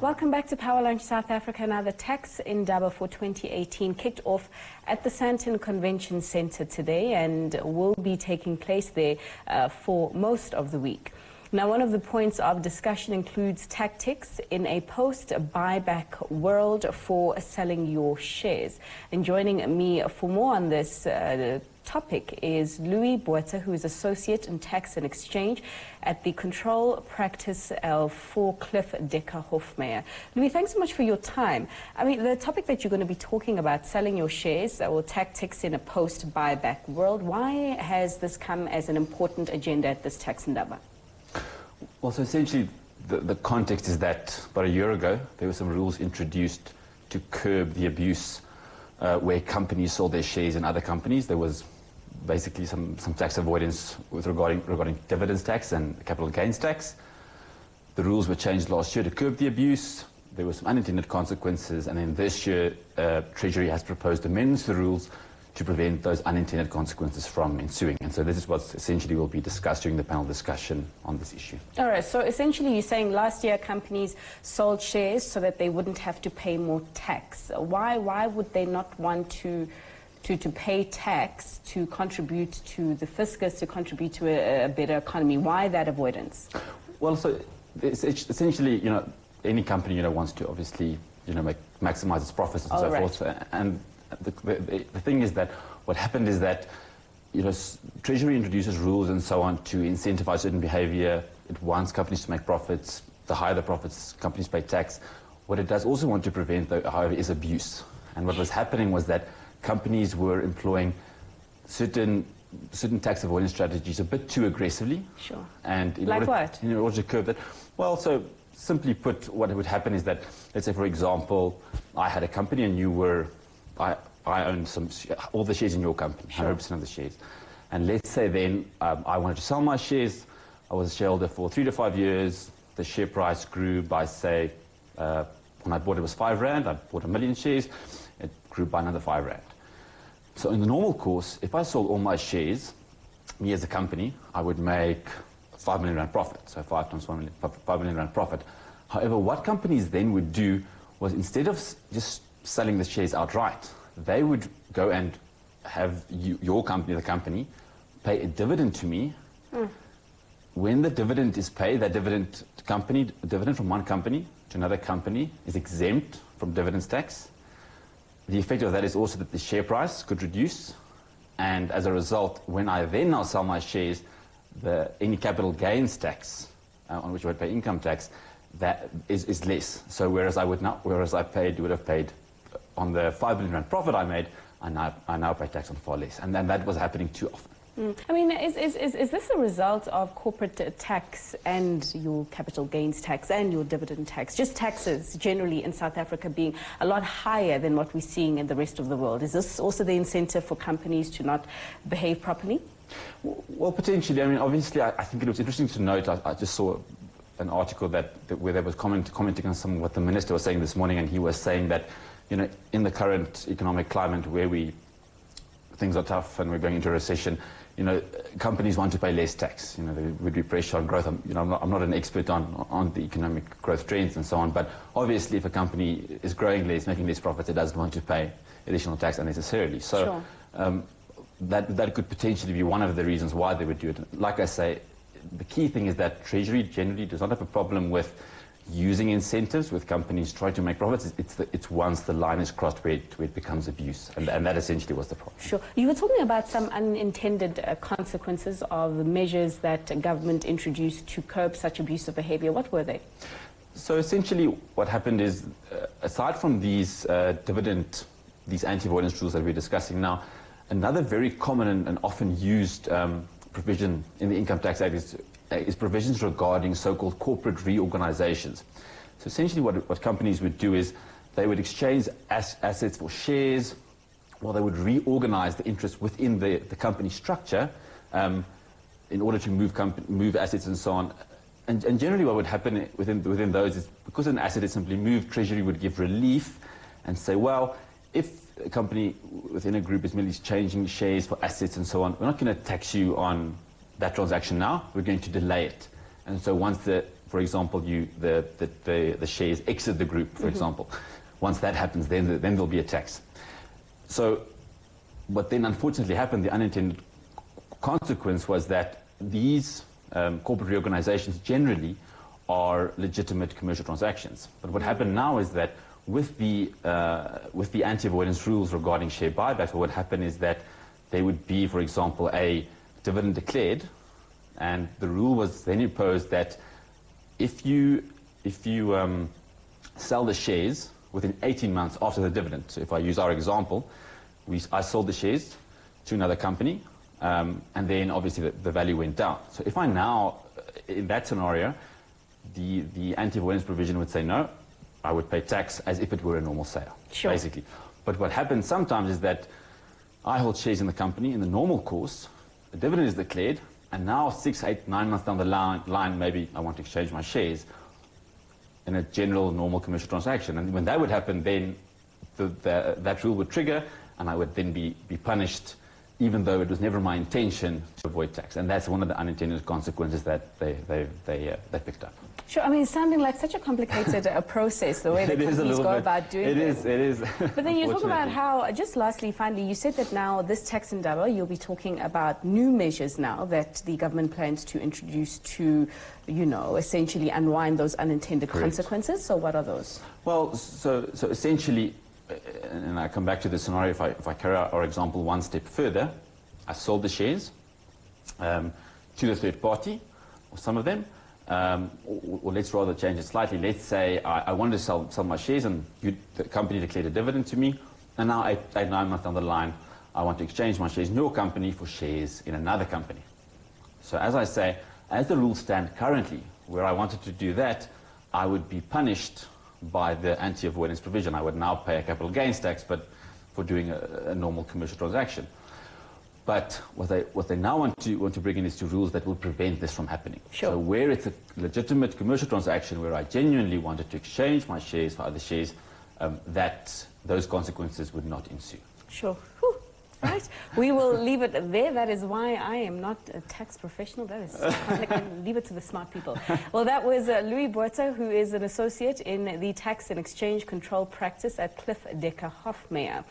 Welcome back to Power Lunch South Africa. Now, the tax indaba for 2018 kicked off at the Sandton Convention Centre today and will be taking place there for most of the week. Now, one of the points of discussion includes tactics in a post-buyback world for selling your shares. And joining me for more on this topic is Botha, who is Associate in Tax and Exchange at the Control Practice for Cliff Decker Hofmeyer. Louis, thanks so much for your time. I mean, the topic that you're going to be talking about, selling your shares or tactics in a post-buyback world, why has this come as an important agenda at this tax indaba? Well, so essentially, the context is that about a year ago, there were some rules introduced to curb the abuse where companies sold their shares in other companies. There was basically some tax avoidance regarding dividends tax and capital gains tax. The rules were changed last year to curb the abuse. There were some unintended consequences, and then this year, Treasury has proposed amendments to the rules to prevent those unintended consequences from ensuing. And so this is what essentially will be discussed during the panel discussion on this issue. All right, so essentially you're saying last year companies sold shares so that they wouldn't have to pay more tax. Why would they not want to pay tax to contribute to the fiscus, to contribute to a better economy? Why that avoidance? Well, so it's essentially, any company, wants to obviously, maximize its profits and so forth. And the thing is that what happened is that, Treasury introduces rules and so on to incentivize certain behavior. It wants companies to make profits. The higher the profits, companies pay tax. What it does also want to prevent, though, however, is abuse. And what was happening was that companies were employing certain tax avoidance strategies a bit too aggressively. Sure. And in order to curb that, well, so simply put, what would happen is that, let's say, for example, I had a company and you were, I owned all the shares in your company, sure. 100% of the shares. And let's say then I wanted to sell my shares. I was a shareholder for 3 to 5 years. The share price grew by, say, when I bought it was R5. I bought 1 million shares. It grew by another R5. So in the normal course, if I sold all my shares, me as a company, I would make R5 million profit. So 5 times 1 million, R5 million profit. However, what companies then would do was, instead of just selling the shares outright, they would go and have your company, the company, pay a dividend to me. When the dividend is paid, that dividend from one company to another company is exempt from dividends tax. The effect of that is also that the share price could reduce, and as a result, when I then now sell my shares, any capital gains tax on which I would pay income tax, that is less. So whereas I would have paid on the R5 million profit I made, I now pay tax on far less, and that was happening too often. I mean, is this a result of corporate tax and your capital gains tax and your dividend tax, just taxes generally in South Africa being a lot higher than what we're seeing in the rest of the world? Is this also the incentive for companies to not behave properly? Well, potentially. I mean, obviously, I think it was interesting to note, I just saw an article where they was commenting on some of what the minister was saying this morning, and he was saying that, in the current economic climate where things are tough and we're going into a recession, companies want to pay less tax. There would be pressure on growth. I'm not an expert on the economic growth trends and so on, but obviously if a company is growing less, making less profits, it doesn't want to pay additional tax unnecessarily. So sure. That could potentially be one of the reasons why they would do it. Like I say, the key thing is that Treasury generally does not have a problem with using incentives with companies trying to make profits. It's once the line is crossed where it becomes abuse, and that essentially was the problem. Sure. You were talking about some unintended consequences of the measures that government introduced to curb such abusive behavior. What were they? So essentially what happened is, aside from these these anti-avoidance rules that we're discussing now, another very common and often used provision in the Income Tax Act is provisions regarding so-called corporate reorganizations. So essentially what companies would do is they would exchange assets for shares, or they would reorganize the interest within the company structure in order to move assets and so on. And generally what would happen within those is, because an asset is simply moved, Treasury would give relief and say, well, if a company within a group is merely changing shares for assets and so on, we're not going to tax you on that transaction now, we're going to delay it. And so once the for example, the shares exit the group, for example. Once that happens, then there'll be a tax. So what then unfortunately happened, the unintended consequence was that these corporate reorganizations generally are legitimate commercial transactions. But what happened now is that with the anti-avoidance rules regarding share buybacks, what happened is that there would be, for example, a dividend declared, and the rule was then imposed that if you sell the shares within 18 months after the dividend, so if I use our example, I sold the shares to another company, and then obviously the value went down. So if I now, in that scenario, the anti-avoidance provision would say no, I would pay tax as if it were a normal sale, basically. But what happens sometimes is that I hold shares in the company in the normal course, the dividend is declared, and now 6, 8, 9 months down the line, maybe I want to exchange my shares in a general, normal commercial transaction. And when that would happen, then that rule would trigger, and I would then be punished, even though it was never my intention to avoid tax. And that's one of the unintended consequences that they picked up. Sure, I mean, sounding like such a complicated process, the way that companies go about doing this. It is. But then you talk about how, just lastly, finally, you said that now this tax endeavour, you'll be talking about new measures now that the government plans to introduce to, you know, essentially unwind those unintended consequences. So what are those? Well, so essentially, and I come back to the scenario, if I carry out our example one step further, I sold the shares to the third party, or some of them, or let's rather change it slightly. Let's say I wanted to sell my shares, and the company declared a dividend to me, and now 8, 9 months down the line, I want to exchange my shares in your company for shares in another company. So as I say, as the rules stand currently, where I wanted to do that, I would be punished by the anti-avoidance provision. I would now pay a capital gains tax, but for doing a normal commercial transaction. But what they now want to bring in is 2 rules that will prevent this from happening. Sure. So where it's a legitimate commercial transaction, where I genuinely wanted to exchange my shares for other shares, that those consequences would not ensue. Sure. Whew. Right. We will leave it there. That is why I am not a tax professional. That is leave it to the smart people. Well, that was Louis Botha, who is an associate in the tax and exchange control practice at Cliff Decker Hofmeyer.